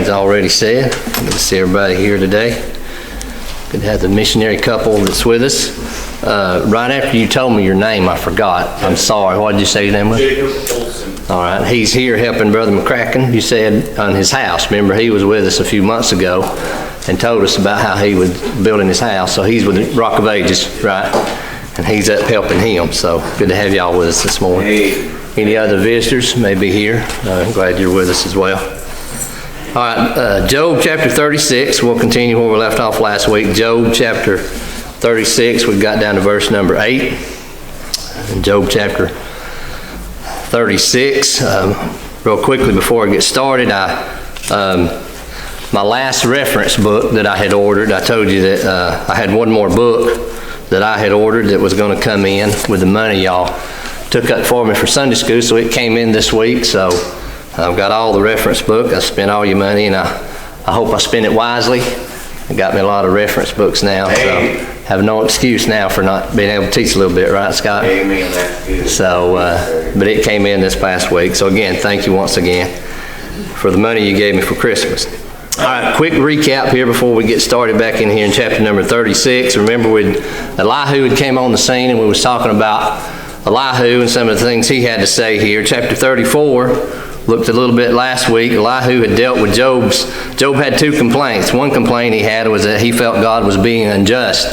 things already said. Good to see everybody here today. Good to have the missionary couple that's with us. Right after you told me your name, I forgot. I'm sorry. What did you say your name was? Jacob Olson. All right. He's here helping Brother McCracken, you said, on his house. Remember, he was with us a few months ago and told us about how he was building his house. So he's with Rock of Ages, right? And he's up helping him. So good to have y'all with us this morning. Hey. Any other visitors may be here. I'm glad you're with us as well. All right, Job chapter 36. We'll continue where we left off last week. Job chapter 36, we got down to verse number 8. In Job chapter 36, real quickly before I get started, my last reference book that I had ordered, I told you that I had one more book that I had ordered that was going to come in with the money y'all took up for me for Sunday school, so it came in this week. So I've got all the reference book. I spent all your money, and I hope I spend it wisely. It got me a lot of reference books now, so have no excuse now for not being able to teach a little bit, right, Scott? Amen. That's good. So, but it came in this past week. So again, thank you once again for the money you gave me for Christmas. All right, quick recap here before we get started back in here in chapter number 36. Remember, Elihu had came on the scene, and we was talking about Elihu and some of the things he had to say here. Chapter 34, looked a little bit last week. Elihu had dealt with Job had two complaints. One complaint he had was that he felt God was being unjust,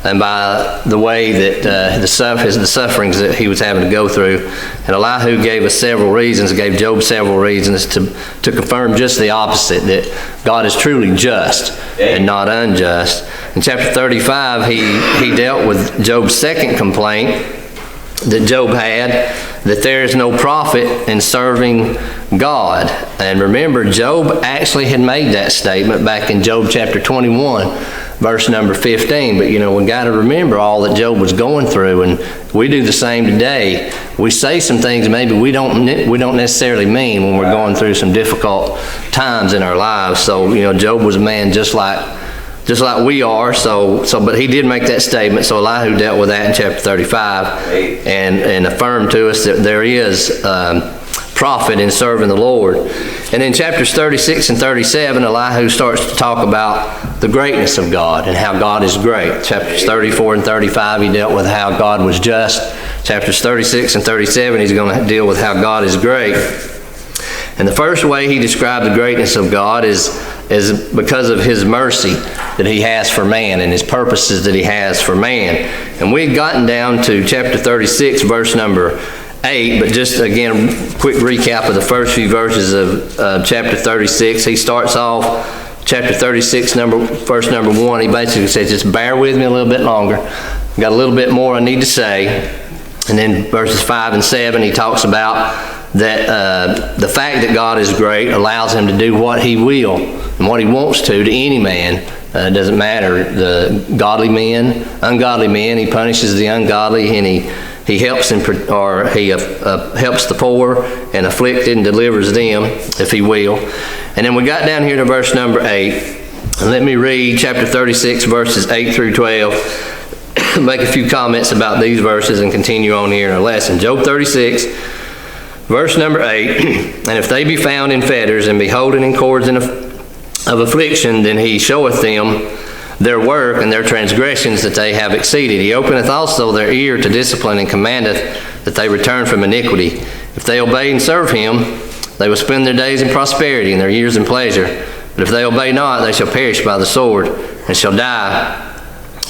and by the way that the sufferings that he was having to go through. And Elihu gave us several reasons, gave Job several reasons to confirm just the opposite, that God is truly just and not unjust. In chapter 35, he dealt with Job's second complaint that Job had, that there is no profit in serving God. And remember, Job actually had made that statement back in Job chapter 21, verse number 15. But we got to remember all that Job was going through, and we do the same today. We say some things maybe we don't necessarily mean when we're going through some difficult times in our lives. So Job was a man just like we are, but he did make that statement. So Elihu dealt with that in chapter 35 and affirmed to us that there is profit in serving the Lord. And in chapters 36 and 37, Elihu starts to talk about the greatness of God and how God is great. Chapters 34 and 35, he dealt with how God was just. Chapters 36 and 37, he's going to deal with how God is great. And the first way he described the greatness of God is because of his mercy that he has for man and his purposes that he has for man. And we had gotten down to chapter 36, verse number 8, but just again, quick recap of the first few verses of chapter 36. He starts off chapter 36, verse number 1. He basically says, just bear with me a little bit longer. Got a little bit more I need to say. And then verses 5 and 7, he talks about that the fact that God is great allows him to do what he will and what he wants to any man. It doesn't matter, the godly men, ungodly men. He punishes the ungodly, and he helps them, or he helps the poor and afflicted and delivers them if he will. And then we got down here to verse number 8. And let me read chapter 36, verses 8 through 12. Make a few comments about these verses and continue on here in our lesson. Job 36, verse number 8. And if they be found in fetters and be holden in cords of affliction, then he showeth them their work and their transgressions that they have exceeded. He openeth also their ear to discipline, and commandeth that they return from iniquity. If they obey and serve him, they will spend their days in prosperity and their years in pleasure. But if they obey not, they shall perish by the sword and shall die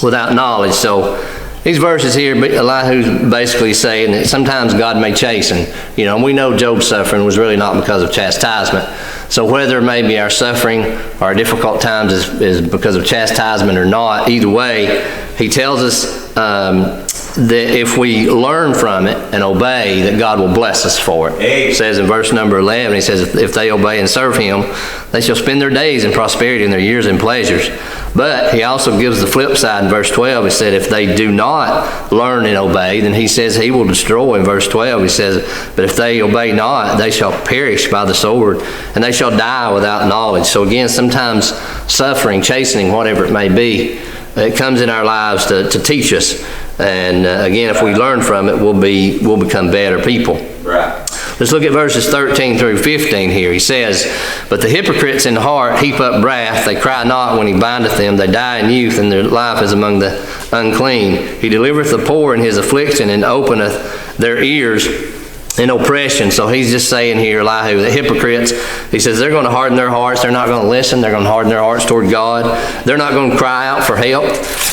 without knowledge. So these verses here, Elihu's basically saying that sometimes God may chasten. And we know Job's suffering was really not because of chastisement. So whether maybe our suffering or our difficult times is because of chastisement or not, either way, he tells us that if we learn from it and obey, that God will bless us for it. It says in verse number 11, he says, if they obey and serve him, they shall spend their days in prosperity and their years in pleasures. But he also gives the flip side in verse 12. He said, if they do not learn and obey, then he says he will destroy. In verse 12, he says, but if they obey not, they shall perish by the sword, and they shall die without knowledge. So again, sometimes suffering, chastening, whatever it may be, it comes in our lives to teach us. And again, if we learn from it, we'll become better people. Right. Let's look at verses 13 through 15 here. He says, "But the hypocrites in heart heap up wrath. They cry not when he bindeth them. They die in youth, and their life is among the unclean. He delivereth the poor in his affliction, and openeth their ears in oppression." So he's just saying here, Elihu, the hypocrites, he says they're going to harden their hearts. They're not going to listen. They're going to harden their hearts toward God. They're not going to cry out for help.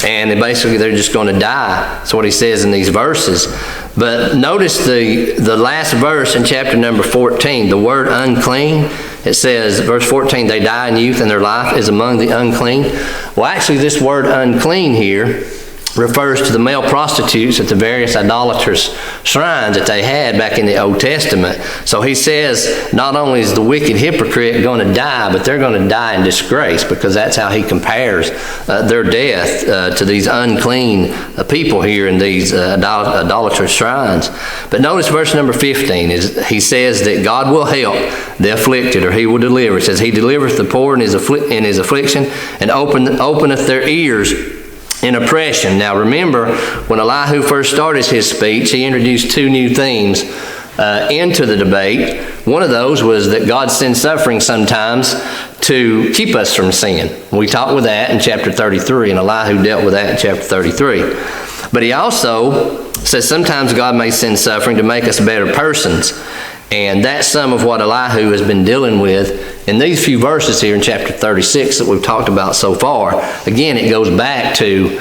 And basically they're just going to die. That's what he says in these verses. But notice the last verse in chapter number 14, the word unclean. It says, verse 14, they die in youth and their life is among the unclean. Well, actually this word unclean here refers to the male prostitutes at the various idolatrous shrines that they had back in the Old Testament. So he says not only is the wicked hypocrite going to die, but they're going to die in disgrace, because that's how he compares their death to these unclean people here in these idolatrous shrines. But notice verse number 15, he says that God will help the afflicted, or he will deliver. It says he delivereth the poor in his affliction, and openeth their ears in oppression. Now remember, when Elihu first started his speech, he introduced two new themes into the debate. One of those was that God sends suffering sometimes to keep us from sin. We talked with that in chapter 33, and Elihu dealt with that in chapter 33. But he also says sometimes God may send suffering to make us better persons. And that's some of what Elihu has been dealing with in these few verses here in chapter 36 that we've talked about so far. Again, it goes back to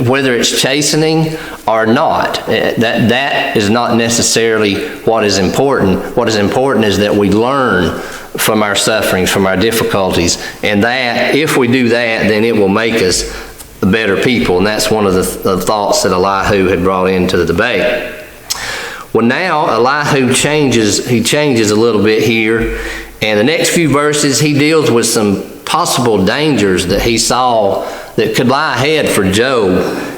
whether it's chastening or not. That is not necessarily what is important. What is important is that we learn from our sufferings, from our difficulties, and that if we do that, then it will make us better people. And that's one of the thoughts that Elihu had brought into the debate. Well, now Elihu changes a little bit here, and the next few verses he deals with some possible dangers that he saw that could lie ahead for Job,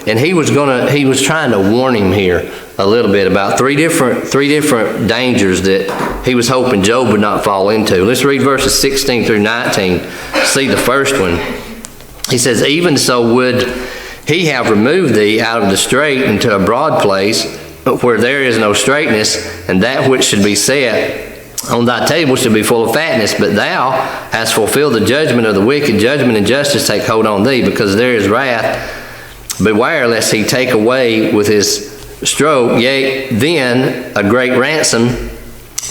and he was trying to warn him here a little bit about three different dangers that he was hoping Job would not fall into. Let's read verses 16 through 19. See the first one. He says, "Even so would he have removed thee out of the strait into a broad place, where there is no straightness, and that which should be set on thy table should be full of fatness. But thou hast fulfilled the judgment of the wicked. Judgment and justice take hold on thee, because there is wrath. Beware lest he take away with his stroke. Yea, then a great ransom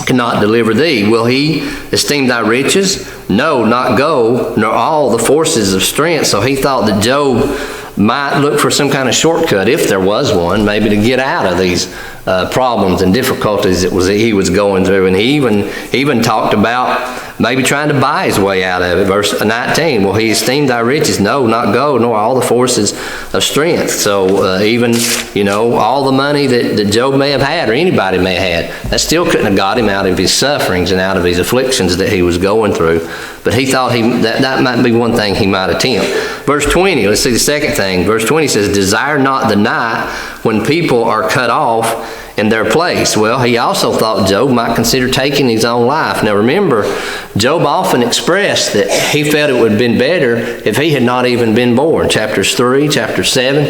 cannot deliver thee. Will he esteem thy riches? No, not gold, nor all the forces of strength." So he thought that Job might look for some kind of shortcut, if there was one, maybe to get out of these problems and difficulties that he was going through. And he even talked about maybe trying to buy his way out of it. Verse 19, "Will he esteem thy riches? No, not gold, nor all the forces of strength." So even, all the money that Job may have had, or anybody may have had, that still couldn't have got him out of his sufferings and out of his afflictions that he was going through. But he thought that might be one thing he might attempt. Verse 20, let's see the second thing. Verse 20 says, "Desire not the night when people are cut off in their place." Well, he also thought Job might consider taking his own life. Now remember, Job often expressed that he felt it would have been better if he had not even been born. Chapters 3, chapter 7,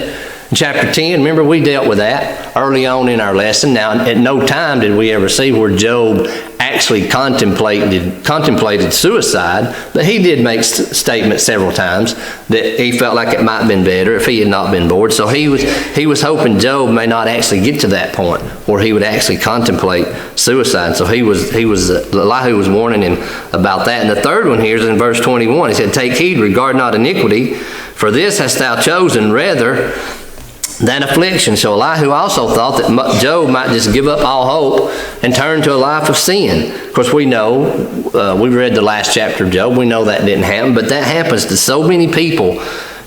and chapter 10, remember we dealt with that early on in our lesson. Now, at no time did we ever see where Job actually contemplated suicide, but he did make statements several times that he felt like it might have been better if he had not been born. So he was hoping Job may not actually get to that point where he would actually contemplate suicide. So Elihu was warning him about that. And the third one here is in verse 21. He said, "Take heed, regard not iniquity, for this hast thou chosen rather than affliction." So Elihu also thought that Job might just give up all hope and turn to a life of sin. Of course, we know, we read the last chapter of Job, we know that didn't happen, but that happens to so many people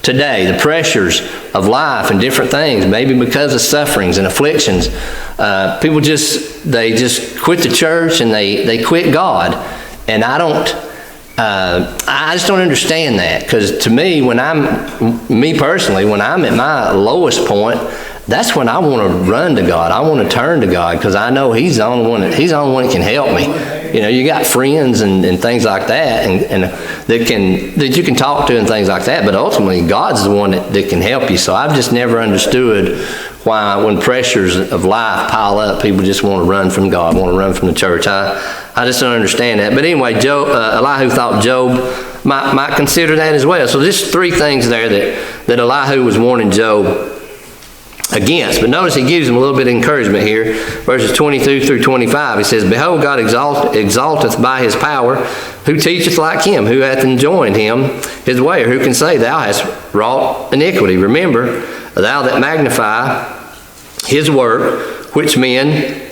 today. The pressures of life and different things, maybe because of sufferings and afflictions, people just quit the church and they quit God. And I just don't understand that, because to me, when I'm at my lowest point, that's when I want to run to God. I want to turn to God, because I know He's the only one that can help me. You got friends and things like that, and that you can talk to and things like that, but ultimately God's the one that can help you. So I've just never understood why when pressures of life pile up, people just want to run from God, want to run from the church. I just don't understand that. But anyway, Elihu thought Job might consider that as well. So just three things there that Elihu was warning Job against. But notice he gives him a little bit of encouragement here. Verses 22 through 25, he says, Behold, God exalteth by his power. Who teacheth like him? Who hath enjoined him his way? Or who can say, Thou hast wrought iniquity? Remember, thou that magnify his work, which men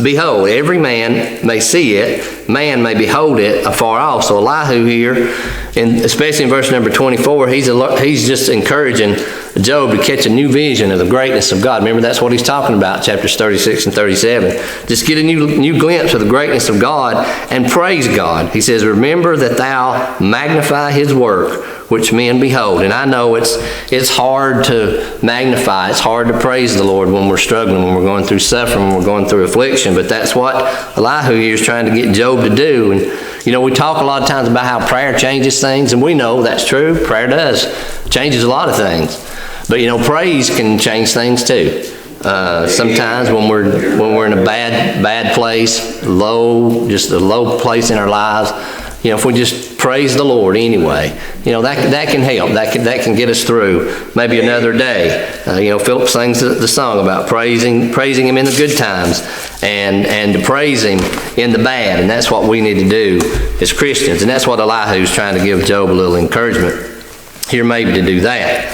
behold. Every man may see it, man may behold it afar off. So Elihu here, and especially in verse number 24, he's just encouraging Job to catch a new vision of the greatness of God. Remember, that's what he's talking about, chapters 36 and 37. Just get a new glimpse of the greatness of God and praise God. He says, Remember that thou magnify his work, which men behold. And I know it's hard to magnify, it's hard to praise the Lord when we're struggling, when we're going through suffering, when we're going through affliction. But that's what Elihu here is trying to get Job to do. And we talk a lot of times about how prayer changes things, and we know that's true. Prayer changes a lot of things. But praise can change things too. Sometimes when we're in a bad place, just a low place in our lives, if we just praise the Lord anyway, that can help. That can get us through maybe another day. Philip sings the song about praising Him in the good times and to praise Him in the bad. And that's what we need to do as Christians. And that's what Elihu's trying to give Job a little encouragement here maybe to do that.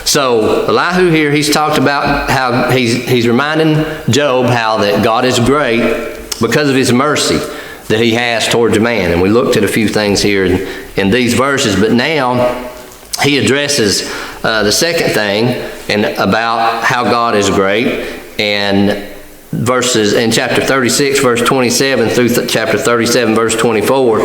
So Elihu here, he's talked about how he's reminding Job how that God is great because of his mercy that he has towards man. And we looked at a few things here in these verses, but now he addresses the second thing and about how God is great, and verses in chapter 36 verse 27 through chapter 37 verse 24,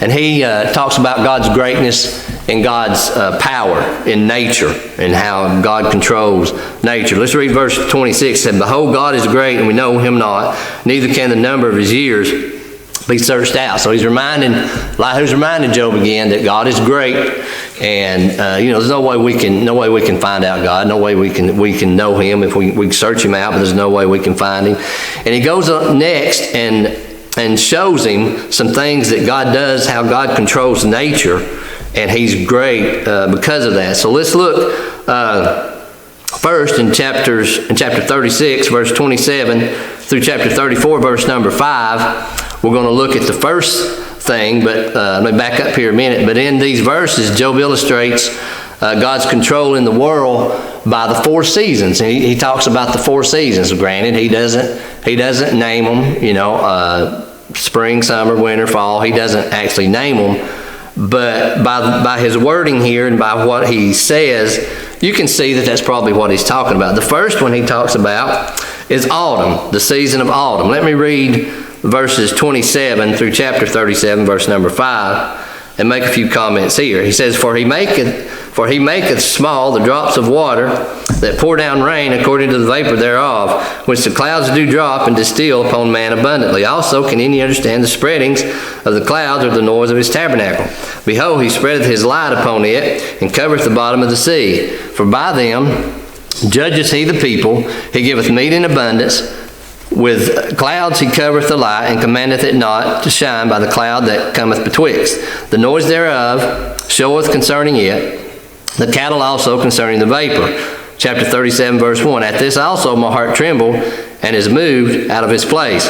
and he talks about God's greatness and God's power in nature and how God controls nature. Let's read verse 26. It said, Behold, God is great, and we know him not, neither can the number of his years be searched out. So he's reminding Job again that God is great, and there's no way we can find out God, no way we can know him if we search him out, but there's no way we can find him. And he goes up next and shows him some things that God does, how God controls nature, and he's great because of that. So let's look first in chapter 36 verse 27 through chapter 34 verse number 5. We're going to look at the first thing, but let me back up here a minute. But in these verses, Job illustrates God's control in the world by the four seasons. And he talks about the four seasons. Granted, he doesn't name them, spring, summer, winter, fall. He doesn't actually name them. But by his wording here and by what he says, you can see that that's probably what he's talking about. The first one he talks about is autumn, the season of autumn. Let me read verses 27 through chapter 37, verse number 5, and make a few comments here. He says, For he maketh small the drops of water that pour down rain according to the vapor thereof, which the clouds do drop and distill upon man abundantly. Also can any understand the spreadings of the clouds or the noise of his tabernacle? Behold, he spreadeth his light upon it, and covereth the bottom of the sea. For by them judgeth he the people, he giveth meat in abundance. With clouds he covereth the light, and commandeth it not to shine by the cloud that cometh betwixt. The noise thereof showeth concerning it, the cattle also concerning the vapor. Chapter 37, verse 1. At this also my heart trembled, and is moved out of his place.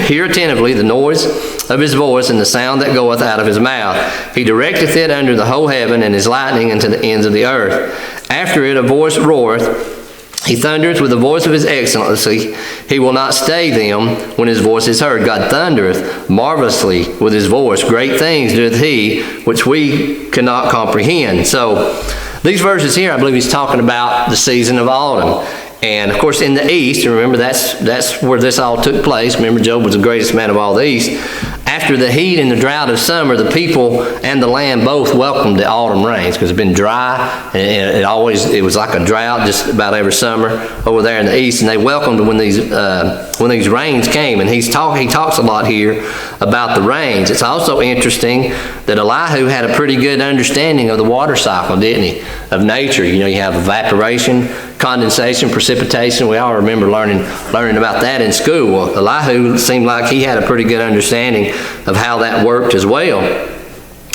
Hear attentively the noise of his voice, and the sound that goeth out of his mouth. He directeth it under the whole heaven, and his lightning unto the ends of the earth. After it a voice roareth, he thundereth with the voice of his excellency. He will not stay them when his voice is heard. God thundereth marvelously with his voice. Great things doeth he, which we cannot comprehend. So these verses here, I believe he's talking about the season of autumn. And of course in the east, remember that's where this all took place. Remember, Job was the greatest man of all the east. After the heat and the drought of summer, the people and the land both welcomed the autumn rains, because it's been dry, and it was like a drought just about every summer over there in the east, and they welcomed when these rains came. And he talks a lot here about the rains. It's also interesting that Elihu had a pretty good understanding of the water cycle, didn't he? Of nature. You have evaporation, condensation, precipitation. We all remember learning about that in school. Well, Elihu seemed like he had a pretty good understanding of how that worked as well.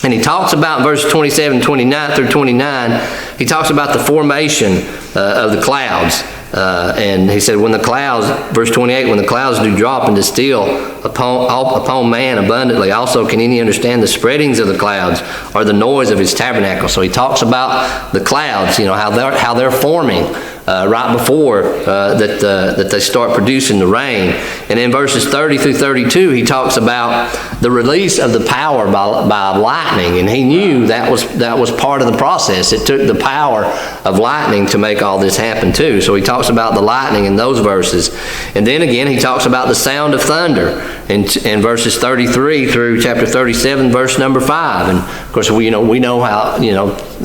And he talks about in verses 27, 29 through 29, he talks about the formation of the clouds. And he said, when the clouds, verse 28, when the clouds do drop and distill upon man abundantly, also can any understand the spreadings of the clouds or the noise of his tabernacle? So he talks about the clouds, how they're forming right before that they start producing the rain. And in verses 30 through 32, he talks about the release of the power by lightning, and he knew that was part of the process. It took the power of lightning to make all this happen too. So he talks about the lightning in those verses. And then again, he talks about the sound of thunder in verses 33 through chapter 37, verse number 5. And of course, we know how,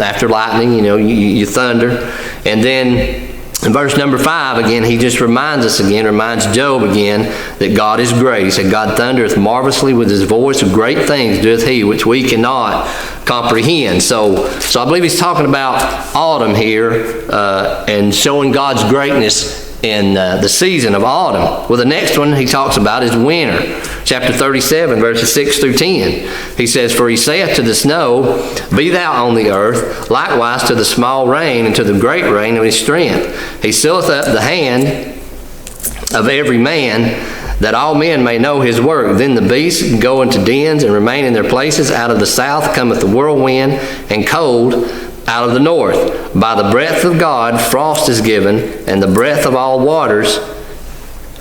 after lightning, you thunder. And then in verse number 5, again, he just reminds Job again, that God is great. He said, God thundereth marvelously with his voice, great things doeth he, which we cannot comprehend. So I believe he's talking about autumn here, and showing God's greatness in the season of autumn. Well, the next one he talks about is winter. Chapter 37, verses 6 through 10. He says, for he saith to the snow, be thou on the earth, likewise to the small rain and to the great rain of his strength. He sealeth up the hand of every man, that all men may know his work. Then the beasts go into dens and remain in their places. Out of the south cometh the whirlwind and cold out of the north. By the breath of God frost is given, and the breath of all waters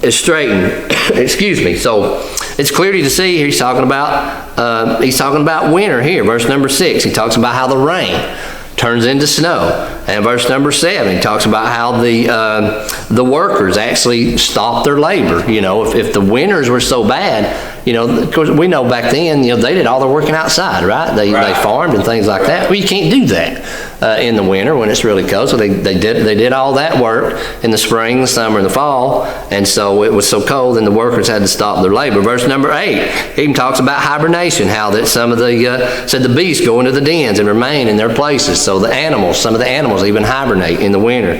is straightened. Excuse me. So it's clearly to see here he's talking about winter here. Verse number 6, he talks about how the rain turns into snow. And verse number 7, he talks about how the workers actually stop their labor. If the winters were so bad, of course we know back then, they did all their working outside, right? They farmed and things like that. Well, you can't do that in the winter when it's really cold. So they did all that work in the spring, the summer, and the fall. And so it was so cold, and the workers had to stop their labor. Verse number 8, he even talks about hibernation, how that some of the beasts go into the dens and remain in their places. So some of the animals even hibernate in the winter.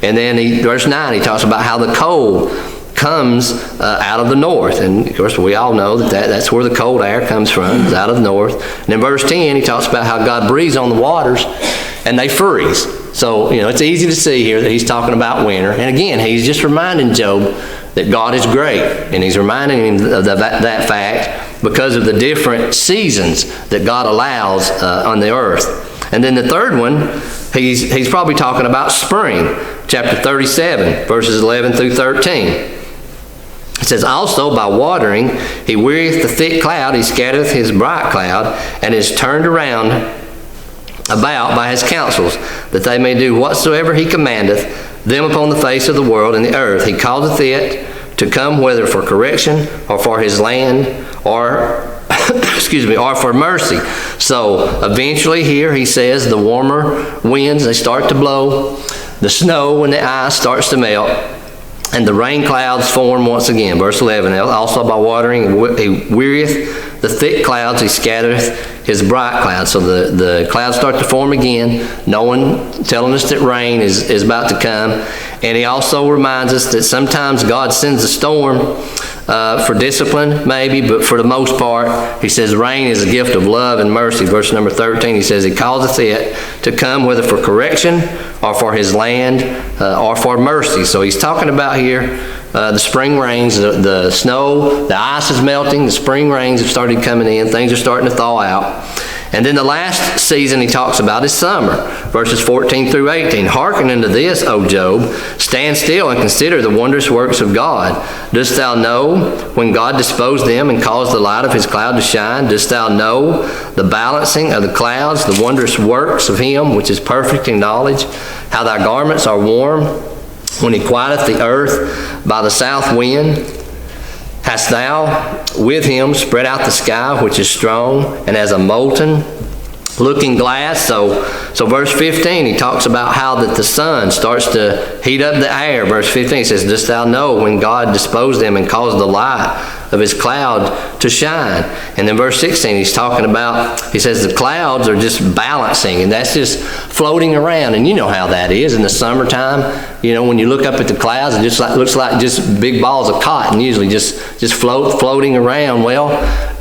And then verse 9, he talks about how the cold comes out of the north. And of course, we all know that's where the cold air comes from, is out of the north. And in verse 10, he talks about how God breathes on the waters and they freeze. So, it's easy to see here that he's talking about winter. And again, he's just reminding Job that God is great. And he's reminding him of that fact because of the different seasons that God allows on the earth. And then the third one, he's probably talking about spring. Chapter 37, verses 11 through 13. It says, also by watering, he wearieth the thick cloud, he scattereth his bright cloud, and is turned around about by his counsels, that they may do whatsoever he commandeth them upon the face of the world and the earth. He causeth it to come whether for correction or for his land or or for mercy. So eventually here he says the warmer winds, they start to blow, the snow and the ice starts to melt, and the rain clouds form once again. Verse 11, also by watering he wearieth the thick clouds, he scattereth his bright clouds. So the clouds start to form again, telling us that rain is about to come. And he also reminds us that sometimes God sends a storm for discipline, maybe, but for the most part, he says rain is a gift of love and mercy. Verse number 13, he says, he causeth it to come whether for correction or for his land or for mercy. So he's talking about here the spring rains, the snow, the ice is melting, the spring rains have started coming in, things are starting to thaw out. And then the last season he talks about is summer, verses 14 through 18. Hearken unto this, O Job, stand still and consider the wondrous works of God. Dost thou know when God disposed them and caused the light of his cloud to shine? Dost thou know the balancing of the clouds, the wondrous works of him which is perfect in knowledge? How thy garments are warm when he quieteth the earth by the south wind? Hast thou with him spread out the sky, which is strong, and as a molten looking glass? So verse 15, he talks about how that the sun starts to heat up the air. Verse 15 says, dost thou know when God disposed them and caused the light of his cloud to shine. And then verse 16, he's talking about, he says the clouds are just balancing, and that's just floating around. And you know how that is in the summertime. You know, when you look up at the clouds, it just looks like just big balls of cotton, usually just floating around. Well,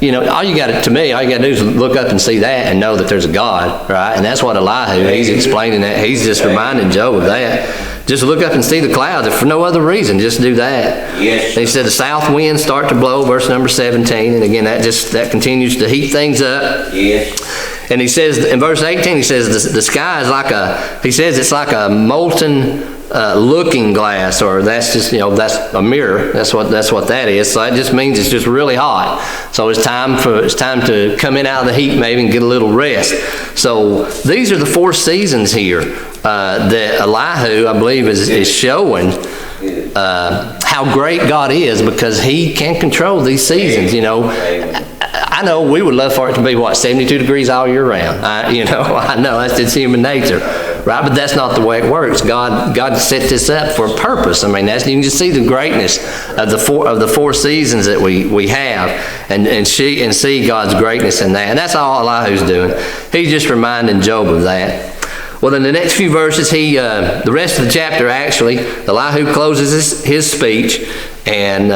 you know, all you got to do is look up and see that and know that there's a God, right? And that's what Elihu, he's explaining that. He's just reminding Job of that. Just look up and see the clouds. If for no other reason, just do that. Yes. He said the south winds start to blow, verse number 17. And again, that continues to heat things up. Yes. And he says, in verse 18, he says the sky is like it's like a molten looking glass, or that's just, you know, that's a mirror. That's what that is. So that just means it's just really hot. So it's time to come in out of the heat maybe and get a little rest. So these are the 4 seasons here that Elihu, I believe, is showing how great God is, because he can control these seasons. You know, I know we would love for it to be 72 degrees all year round. I know that's just human nature, right? But that's not the way it works. God set this up for a purpose. I mean, you can just see the greatness of the four seasons that we have, and see God's greatness in that. And that's all Elihu's doing. He's just reminding Job of that. Well, in the next few verses, the rest of the chapter actually, Elihu closes his speech, and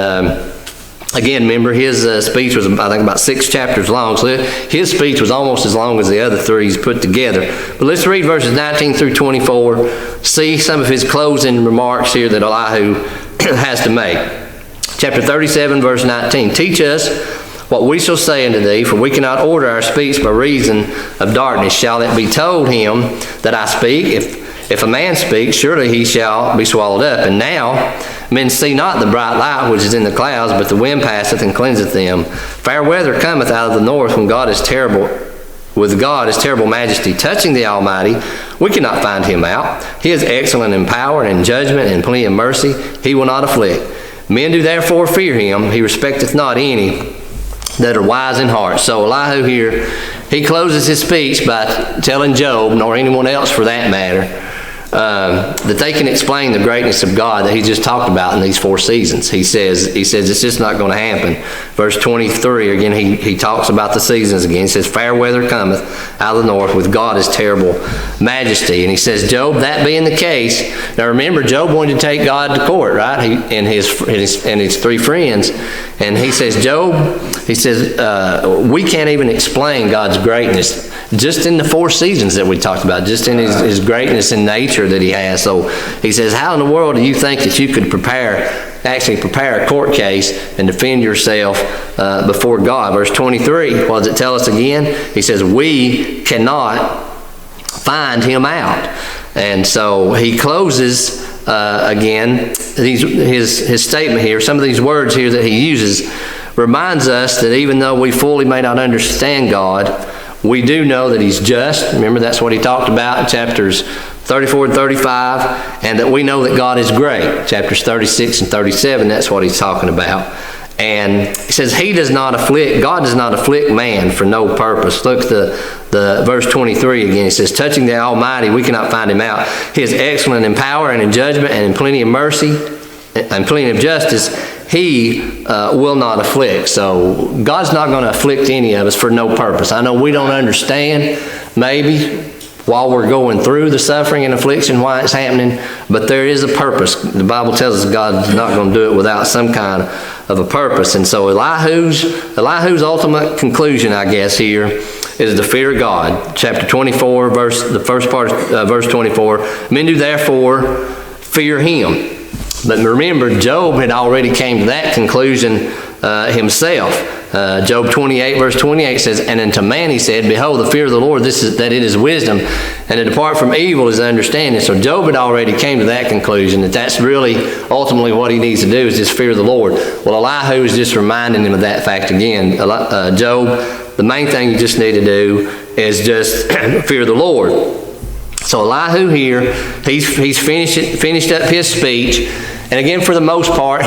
again, remember his speech was, I think, about 6 chapters long, so his speech was almost as long as the other 3 he's put together. But let's read verses 19 through 24, see some of his closing remarks here that Elihu has to make. Chapter 37, verse 19, teach us what we shall say unto thee, for we cannot order our speech by reason of darkness. Shall it be told him that I speak? If a man speaks, surely he shall be swallowed up. And now men see not the bright light which is in the clouds, but the wind passeth and cleanseth them. Fair weather cometh out of the north, when God is terrible. With God is terrible majesty. Touching the Almighty, we cannot find him out. He is excellent in power and in judgment and plenty of mercy. He will not afflict. Men do therefore fear him. He respecteth not any that are wise in heart. So Elihu here, he closes his speech by telling Job, nor anyone else for that matter, that they can explain the greatness of God that he just talked about in these 4 seasons. He says it's just not going to happen. Verse 23, again, he talks about the seasons again. He says, fair weather cometh out of the north, with God is terrible majesty. And he says, Job, that being the case, now remember, Job wanted to take God to court, right? And his 3 friends. And he says, Job, he says, we can't even explain God's greatness just in the 4 seasons that we talked about, just in his greatness in nature that he has. So he says, how in the world do you think that you could actually prepare a court case and defend yourself before God? Verse 23, what does it tell us again? He says, we cannot find him out. And so he closes again his statement here. Some of these words here that he uses reminds us that even though we fully may not understand God, we do know that he's just. Remember, that's what he talked about in chapters 34 and 35, and that we know that God is great. Chapters 36 and 37, that's what he's talking about. And he says God does not afflict man for no purpose. Look the verse 23 again. He says, touching the Almighty, we cannot find him out. He is excellent in power and in judgment and in plenty of mercy and plenty of justice. He will not afflict. So God's not going to afflict any of us for no purpose. I know we don't understand maybe while we're going through the suffering and affliction why it's happening, but there is a purpose. The Bible tells us God's not going to do it without some kind of a purpose. And so Elihu's ultimate conclusion, I guess, here is the fear of God. Chapter 24, the first part of verse 24, men do therefore fear him. But remember, Job had already came to that conclusion himself. Job 28, verse 28 says, and unto man he said, behold, the fear of the Lord, that it is wisdom, and to depart from evil is understanding. So Job had already came to that conclusion, that that's really ultimately what he needs to do, is just fear the Lord. Well, Elihu is just reminding him of that fact again. Job, the main thing you just need to do is just fear the Lord. So Elihu here, he's finished up his speech. And again, for the most part,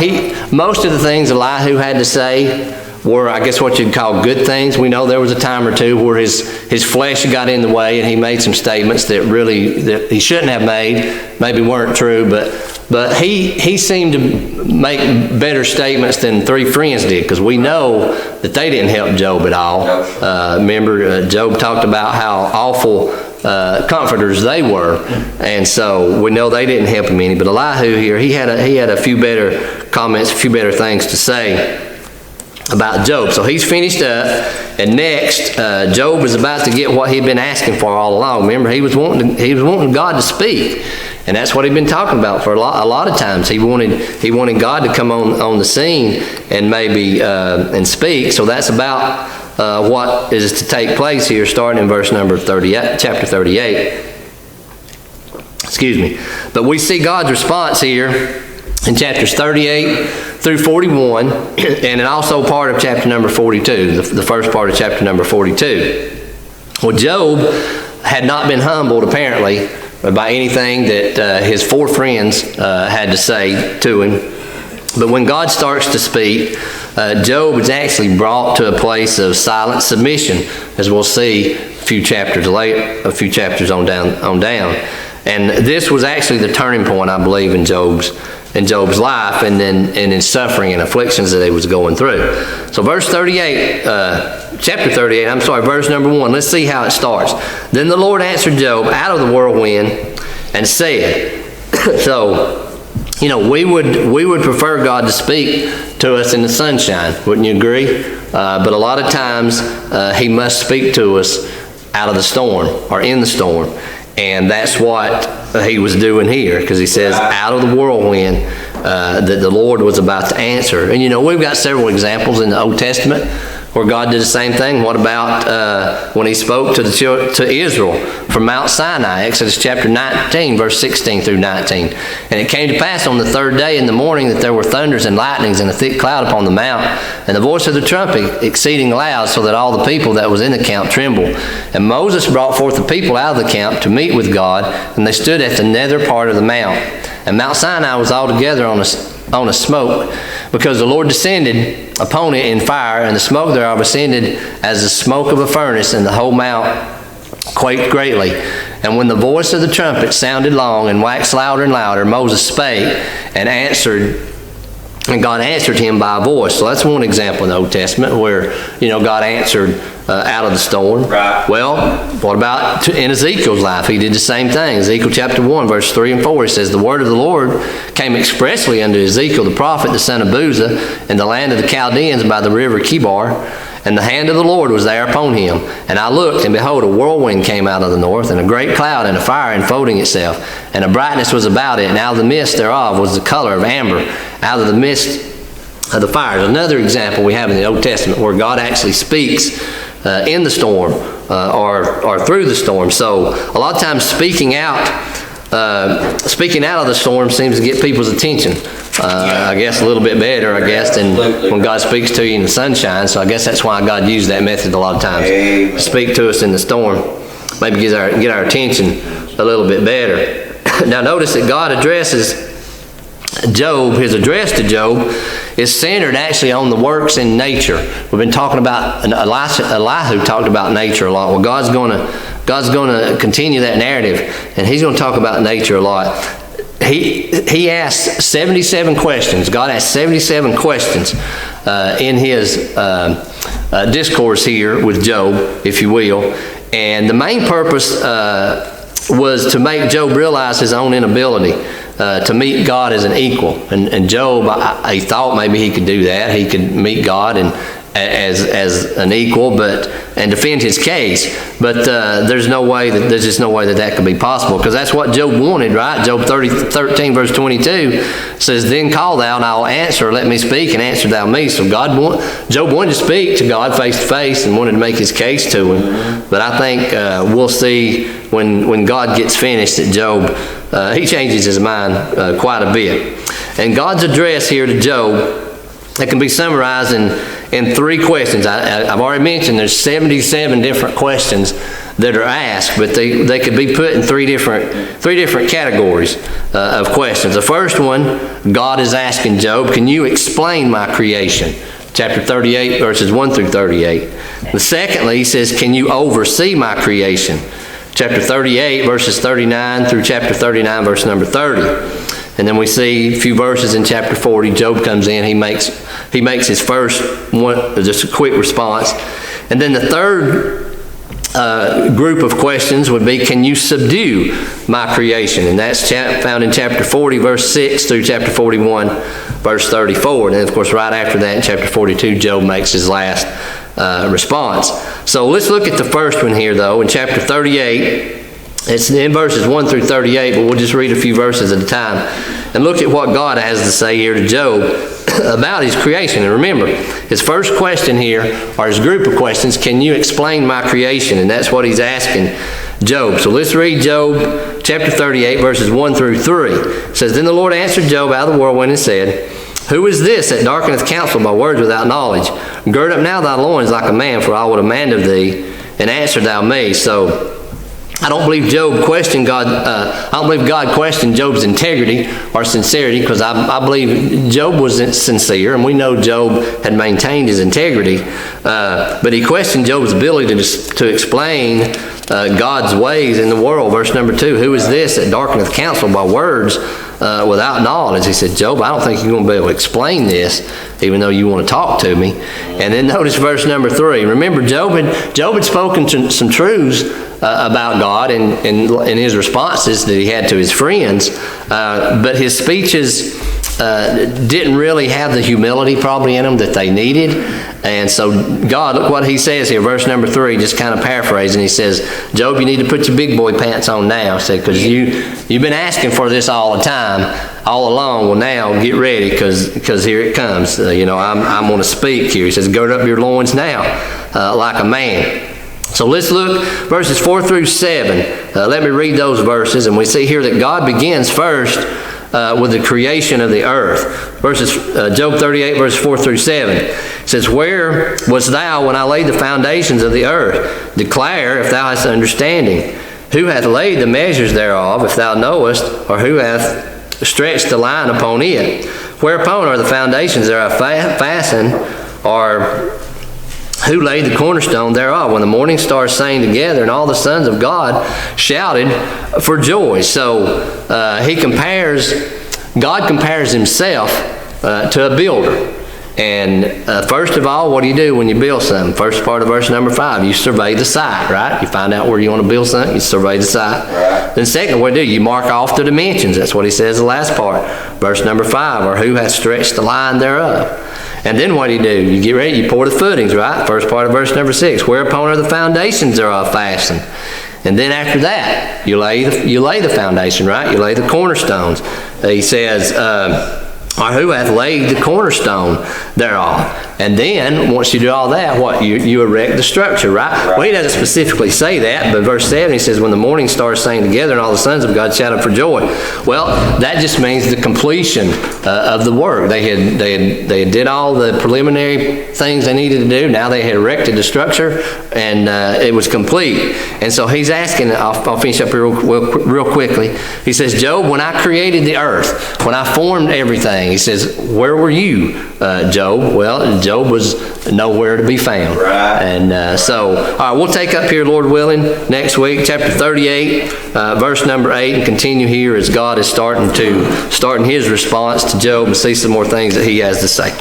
most of the things Elihu had to say were, I guess, what you'd call good things. We know there was a time or two where his flesh got in the way, and he made some statements that he shouldn't have made, maybe weren't true, but But he seemed to make better statements than three friends did, because we know that they didn't help Job at all. Remember, Job talked about how awful comforters they were, and so we know they didn't help him any. But Elihu here, he had a few better comments, a few better things to say about Job. So he's finished up, and next, Job was about to get what he'd been asking for all along. Remember, he was wanting God to speak, and that's what he'd been talking about for a lot of times. He wanted God to come on the scene and maybe and speak. So that's about what is to take place here, starting in verse number 38, chapter 38. Excuse me. But we see God's response here in chapters 38 through 41, and also part of chapter number 42, the first part of chapter number 42. Well, Job had not been humbled, apparently, by anything that his four friends had to say to him. But when God starts to speak, Job is actually brought to a place of silent submission, as we'll see a few chapters on down. And this was actually the turning point, I believe, in Job's life, and in his suffering and afflictions that he was going through. So verse 38, chapter 38, verse number 1, let's see how it starts. Then the Lord answered Job out of the whirlwind and said, so, we would prefer God to speak to us in the sunshine, wouldn't you agree? But a lot of times he must speak to us out of the storm or in the storm. And that's what he was doing here, because he says out of the whirlwind that the Lord was about to answer. And we've got several examples in the Old Testament where God did the same thing. What about when he spoke to Israel from Mount Sinai, Exodus chapter 19, verse 16 through 19. And it came to pass on the third day in the morning that there were thunders and lightnings and a thick cloud upon the mount, and the voice of the trumpet exceeding loud, so that all the people that was in the camp trembled. And Moses brought forth the people out of the camp to meet with God, and they stood at the nether part of the mount. And Mount Sinai was altogether on a smoke, because the Lord descended upon it in fire, and the smoke thereof ascended as the smoke of a furnace, and the whole mount quaked greatly. And when the voice of the trumpet sounded long and waxed louder and louder, Moses spake and answered, and God answered him by a voice. So that's one example in the Old Testament where, God answered out of the storm. Right. Well, what about in Ezekiel's life? He did the same thing. Ezekiel chapter 1, verse 3 and 4, it says, the word of the Lord came expressly unto Ezekiel the prophet, the son of Buza, in the land of the Chaldeans by the river Kibar. And the hand of the Lord was there upon him. And I looked, and behold, a whirlwind came out of the north, and a great cloud and a fire enfolding itself. And a brightness was about it, and out of the midst thereof was the color of amber, out of the midst of the fires. Another example we have in the Old Testament where God actually speaks in the storm or through the storm. So a lot of times speaking out of the storm seems to get people's attention. I guess a little bit better, than when God speaks to you in the sunshine. So I guess that's why God used that method a lot of times. To speak to us in the storm. Maybe get our attention a little bit better. Now notice that God addresses Job, his address to Job is centered actually on the works in nature. We've been talking about, Elihu talked about nature a lot. Well, God's going to continue that narrative, and he's going to talk about nature a lot. He asked 77 questions. God asked 77 questions in his discourse here with Job, if you will. And the main purpose was to make Job realize his own inability to meet God as an equal. And Job, he thought maybe he could do that. He could meet God as an equal, and defend his case. But there's just no way that could be possible, because that's what Job wanted, right? Job 13 verse 22 says, "Then call thou, and I will answer. Let me speak, and answer thou me." So Job wanted to speak to God face to face and wanted to make his case to him. But I think we'll see when God gets finished that Job he changes his mind quite a bit. And God's address here to Job, that can be summarized in three questions. I've already mentioned there's 77 different questions that are asked, but they could be put in three different categories of questions. The first one, God is asking Job, can you explain my creation? Chapter 38, verses 1 through 38. The secondly, he says, can you oversee my creation? Chapter 38, verses 39 through chapter 39, verse number 30. And then we see a few verses in chapter 40, Job comes in, he makes his first one, just a quick response. And then the third group of questions would be, can you subdue my creation? And that's found in chapter 40, verse 6 through chapter 41, verse 34. And then, of course, right after that, in chapter 42, Job makes his last response. So let's look at the first one here, though, in chapter 38. It's in verses 1 through 38, but we'll just read a few verses at a time and look at what God has to say here to Job about his creation. And remember, his first question here, or his group of questions, can you explain my creation? And that's what he's asking Job. So let's read Job chapter 38, verses 1 through 3. It says, Then the Lord answered Job out of the whirlwind and said, Who is this that darkeneth counsel by words without knowledge? Gird up now thy loins like a man, for I will demand of thee, and answer thou me. So I don't believe Job questioned God. I don't believe God questioned Job's integrity or sincerity, because I believe Job was sincere, and we know Job had maintained his integrity. But he questioned Job's ability to explain God's ways in the world. Verse number 2, Who is this that darkeneth counsel by words without knowledge? He said, Job, I don't think you're going to be able to explain this, even though you want to talk to me. And then notice verse number 3. Remember, Job had spoken some truths about God in his responses that he had to his friends, but his speeches didn't really have the humility probably in them that they needed. And so God, look what he says here, verse number 3, just kind of paraphrasing. He says, Job, you need to put your big boy pants on now. He said, because you've been asking for this all the time, all along. Well, now get ready, because here it comes. I'm going to speak here. He says, gird up your loins now like a man. So let's look verses 4 through 7. Let me read those verses, and we see here that God begins first with the creation of the earth. Job 38, verses 4 through 7. It says, Where wast thou when I laid the foundations of the earth? Declare, if thou hast understanding. Who hath laid the measures thereof, if thou knowest, or who hath stretched the line upon it? Whereupon are the foundations thereof fastened, or who laid the cornerstone thereof? When the morning stars sang together, and all the sons of God shouted for joy. So God compares himself to a builder. And first of all, what do you do when you build something? First part of verse number 5, you survey the site, right? You find out where you want to build something, you survey the site. Right. Then second, what do you do? You mark off the dimensions. That's what he says the last part. Verse number 5, or who hath stretched the line thereof? And then what do? You get ready, you pour the footings, right? First part of verse number 6, whereupon are the foundations thereof fastened? And then after that, you lay the foundation, right? You lay the cornerstones. He says, or who hath laid the cornerstone thereof? And then, once you do all that, what? You erect the structure, right? Well, he doesn't specifically say that, but verse 7, he says, when the morning stars sang together and all the sons of God shouted for joy. Well, that just means the completion of the work. They had did all the preliminary things they needed to do. Now they had erected the structure, and it was complete. And so he's asking, I'll finish up here real quickly. He says, Job, when I created the earth, when I formed everything, he says, where were you, Job? Well, Job was nowhere to be found. Right. And all right, we'll take up here, Lord willing, next week, chapter 38, verse number 8, and continue here as God is starting his response to Job, and see some more things that he has to say.